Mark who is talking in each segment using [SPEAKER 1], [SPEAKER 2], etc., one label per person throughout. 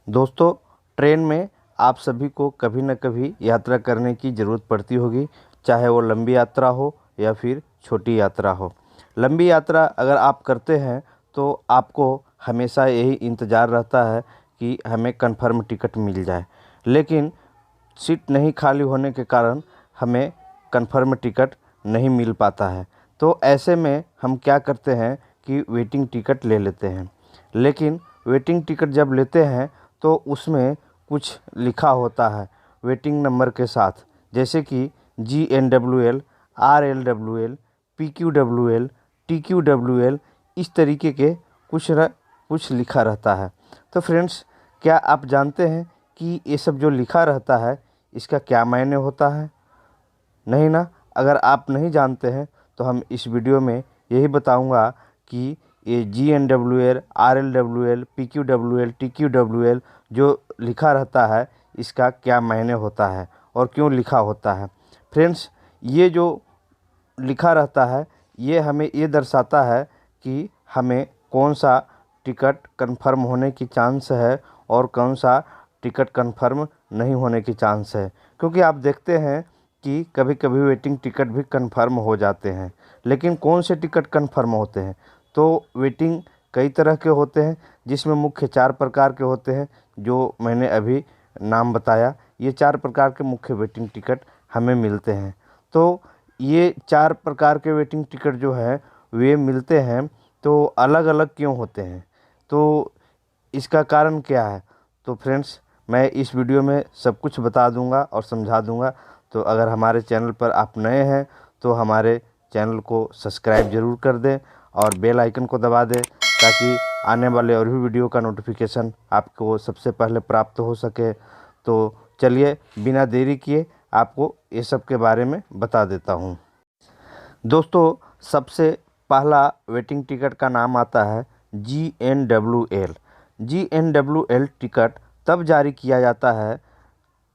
[SPEAKER 1] दोस्तों, ट्रेन में आप सभी को कभी न कभी यात्रा करने की ज़रूरत पड़ती होगी, चाहे वो लंबी यात्रा हो या फिर छोटी यात्रा हो। लंबी यात्रा अगर आप करते हैं तो आपको हमेशा यही इंतज़ार रहता है कि हमें कन्फर्म टिकट मिल जाए, लेकिन सीट नहीं खाली होने के कारण हमें कन्फर्म टिकट नहीं मिल पाता है। तो ऐसे में हम क्या करते हैं कि वेटिंग टिकट ले लेते हैं। लेकिन वेटिंग टिकट जब लेते हैं तो उसमें कुछ लिखा होता है वेटिंग नंबर के साथ, जैसे कि GNWL, RLWL, PQWL, TQWL, इस तरीके के कुछ लिखा रहता है। तो फ्रेंड्स, क्या आप जानते हैं कि ये सब जो लिखा रहता है इसका क्या मायने होता है? नहीं ना? अगर आप नहीं जानते हैं तो हम इस वीडियो में यही बताऊंगा कि ये GNWL, RLWL, PQWL, TQWL जो लिखा रहता है इसका क्या मायने होता है और क्यों लिखा होता है। फ्रेंड्स, ये जो लिखा रहता है ये हमें ये दर्शाता है कि हमें कौन सा टिकट कंफर्म होने की चांस है और कौन सा टिकट कंफर्म नहीं होने की चांस है। क्योंकि आप देखते हैं कि कभी कभी वेटिंग टिकट भी कंफर्म हो जाते हैं, लेकिन कौन से टिकट कंफर्म होते हैं? तो वेटिंग कई तरह के होते हैं, जिसमें मुख्य 4 प्रकार के होते हैं जो मैंने अभी नाम बताया। ये 4 प्रकार के मुख्य वेटिंग टिकट हमें मिलते हैं। तो ये 4 प्रकार के वेटिंग टिकट जो है वे मिलते हैं, तो अलग अलग क्यों होते हैं, तो इसका कारण क्या है? तो फ्रेंड्स, मैं इस वीडियो में सब कुछ बता दूंगा और समझा दूंगा। तो अगर हमारे चैनल पर आप नए हैं तो हमारे चैनल को सब्सक्राइब ज़रूर कर दें और बेल आइकन को दबा दें, ताकि आने वाले और भी वीडियो का नोटिफिकेशन आपको सबसे पहले प्राप्त हो सके। तो चलिए, बिना देरी किए आपको ये सब के बारे में बता देता हूँ। दोस्तों, सबसे पहला वेटिंग टिकट का नाम आता है GNWL। GNWL टिकट तब जारी किया जाता है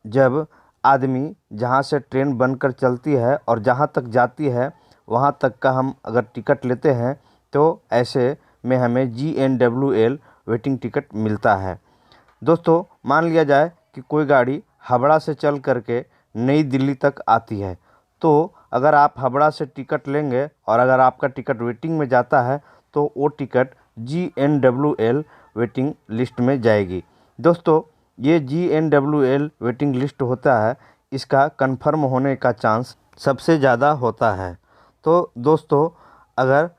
[SPEAKER 1] जब आदमी जहाँ से ट्रेन बनकर चलती है और जहाँ तक जाती है वहाँ तक का हम अगर टिकट लेते हैं तो ऐसे में हमें GNWL वेटिंग टिकट मिलता है। दोस्तों, मान लिया जाए कि कोई गाड़ी हावड़ा से चल करके नई दिल्ली तक आती है, तो अगर आप हावड़ा से टिकट लेंगे और अगर आपका टिकट वेटिंग में जाता है तो वो टिकट GNWL वेटिंग लिस्ट में जाएगी। दोस्तों, ये GNWL वेटिंग लिस्ट होता है, इसका कंफर्म होने का चांस सबसे ज़्यादा होता है। तो दोस्तों, अगर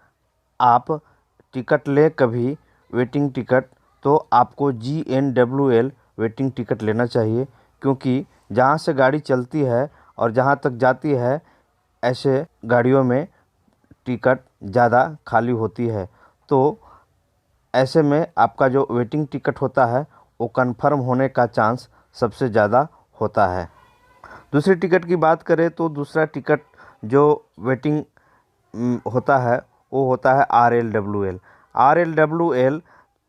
[SPEAKER 1] आप टिकट लें कभी वेटिंग टिकट, तो आपको GNWL वेटिंग टिकट लेना चाहिए, क्योंकि जहाँ से गाड़ी चलती है और जहाँ तक जाती है ऐसे गाड़ियों में टिकट ज़्यादा खाली होती है। तो ऐसे में आपका जो वेटिंग टिकट होता है वो कंफर्म होने का चांस सबसे ज़्यादा होता है। दूसरी टिकट की बात करें तो दूसरा टिकट जो वेटिंग होता है वो होता है RLWL। RLWL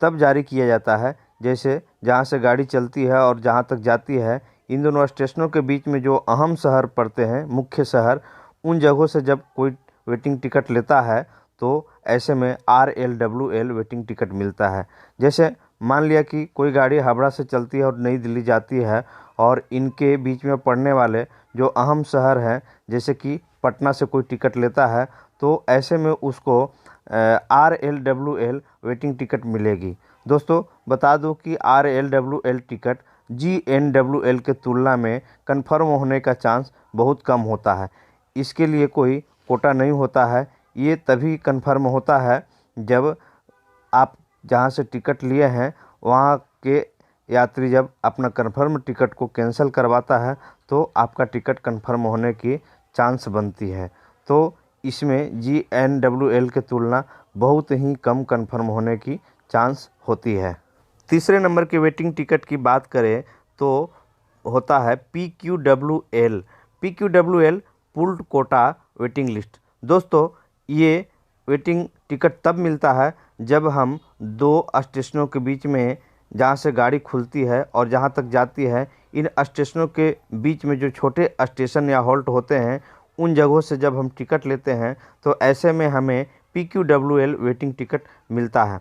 [SPEAKER 1] तब जारी किया जाता है जैसे जहाँ से गाड़ी चलती है और जहाँ तक जाती है, इन दोनों स्टेशनों के बीच में जो अहम शहर पड़ते हैं, मुख्य शहर, उन जगहों से जब कोई वेटिंग टिकट लेता है तो ऐसे में RLWL वेटिंग टिकट मिलता है। जैसे मान लिया कि कोई गाड़ी हावड़ा से चलती है और नई दिल्ली जाती है और इनके बीच में पड़ने वाले जो अहम शहर हैं, जैसे कि पटना से कोई टिकट लेता है, तो ऐसे में उसको RLWL वेटिंग टिकट मिलेगी। दोस्तों, बता दूं कि RLWL टिकट GNWL के तुलना में कंफर्म होने का चांस बहुत कम होता है। इसके लिए कोई कोटा नहीं होता है। ये तभी कंफर्म होता है जब आप जहाँ से टिकट लिए हैं वहाँ के यात्री जब अपना कंफर्म टिकट को कैंसिल करवाता है तो आपका टिकट कंफर्म होने की चांस बनती है। तो इसमें GNWL के तुलना बहुत ही कम कंफर्म होने की चांस होती है। तीसरे नंबर के वेटिंग टिकट की बात करें तो होता है PQWL। PQWL pooled quota waiting list. दोस्तों, ये वेटिंग टिकट तब मिलता है जब हम 2 स्टेशनों के बीच में जहाँ से गाड़ी खुलती है और जहाँ तक जाती है, इन स्टेशनों के बीच में जो छोटे स्टेशन या हॉल्ट होते हैं, उन जगहों से जब हम टिकट लेते हैं तो ऐसे में हमें PQWL वेटिंग टिकट मिलता है।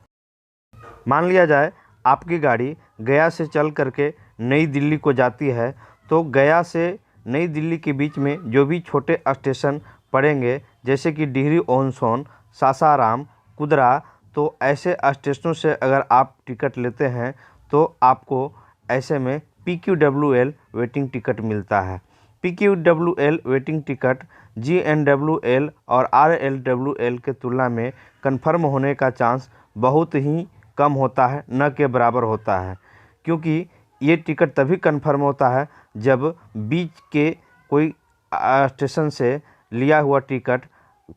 [SPEAKER 1] मान लिया जाए आपकी गाड़ी गया से चल करके नई दिल्ली को जाती है, तो गया से नई दिल्ली के बीच में जो भी छोटे स्टेशन पड़ेंगे, जैसे कि डिहरी ऑन सोन, सासाराम, कुदरा, तो ऐसे स्टेशनों से अगर आप टिकट लेते हैं तो आपको ऐसे में PQWL वेटिंग टिकट मिलता है। PQWL वेटिंग टिकट GNWL और RLWL के तुलना में कन्फर्म होने का चांस बहुत ही कम होता है, न के बराबर होता है, क्योंकि ये टिकट तभी कन्फर्म होता है जब बीच के कोई स्टेशन से लिया हुआ टिकट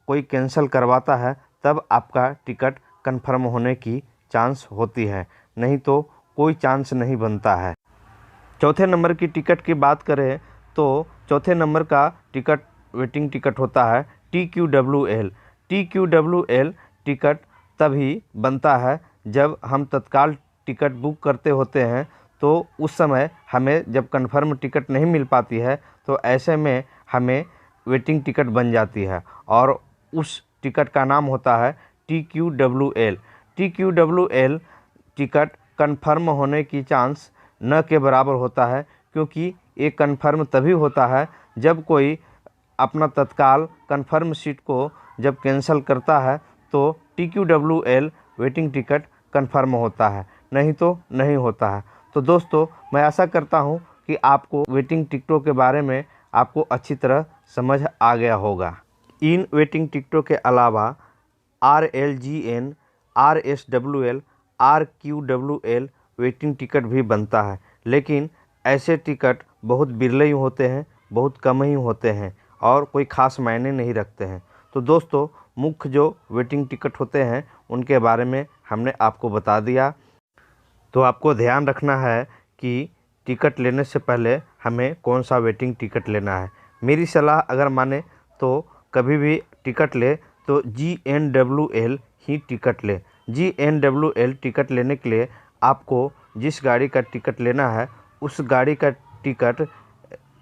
[SPEAKER 1] कोई कैंसिल करवाता है, तब आपका टिकट कन्फर्म होने की चांस होती है, नहीं तो कोई चांस नहीं बनता है। चौथे नंबर की टिकट की बात करें तो चौथे नंबर का टिकट वेटिंग टिकट होता है TQWL। TQWL टिकट तभी बनता है जब हम तत्काल टिकट बुक करते होते हैं, तो उस समय हमें जब कन्फर्म टिकट नहीं मिल पाती है, तो ऐसे में हमें वेटिंग टिकट बन जाती है और उस टिकट का नाम होता है TQWL। TQWL टिकट कन्फर्म होने की चांस न के बराबर होता है, क्योंकि ये कन्फर्म तभी होता है जब कोई अपना तत्काल कन्फर्म सीट को जब कैंसिल करता है, तो TQWL वेटिंग टिकट कन्फर्म होता है, नहीं तो नहीं होता है। तो दोस्तों, मैं आशा करता हूँ कि आपको वेटिंग टिकटों के बारे में आपको अच्छी तरह समझ आ गया होगा। इन वेटिंग टिकटों के अलावा RLGN, RSWL, RQWL waiting ticket भी बनता है, लेकिन ऐसे टिकट बहुत बिरले ही होते हैं, बहुत कम ही होते हैं और कोई ख़ास मायने नहीं रखते हैं। तो दोस्तों, मुख्य जो वेटिंग टिकट होते हैं उनके बारे में हमने आपको बता दिया। तो आपको ध्यान रखना है कि टिकट लेने से पहले हमें कौन सा वेटिंग टिकट लेना है। मेरी सलाह अगर माने तो कभी भी टिकट ले तो GNWL ही टिकट ले। GNWL टिकट लेने के लिए आपको जिस गाड़ी का टिकट लेना है उस गाड़ी का टिकट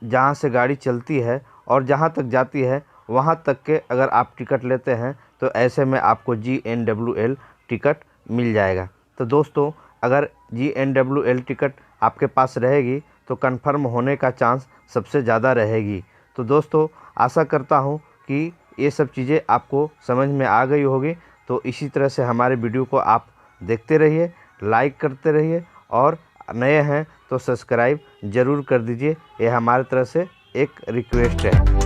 [SPEAKER 1] जहाँ से गाड़ी चलती है और जहाँ तक जाती है वहाँ तक के अगर आप टिकट लेते हैं तो ऐसे में आपको GNWL टिकट मिल जाएगा। तो दोस्तों, अगर GNWL टिकट आपके पास रहेगी तो कन्फर्म होने का चांस सबसे ज़्यादा रहेगी। तो दोस्तों, आशा करता हूँ कि ये सब चीज़ें आपको समझ में आ गई होगी। तो इसी तरह से हमारे वीडियो को आप देखते रहिए, लाइक करते रहिए और नए हैं तो सब्सक्राइब ज़रूर कर दीजिए। ये हमारी तरफ से एक रिक्वेस्ट है।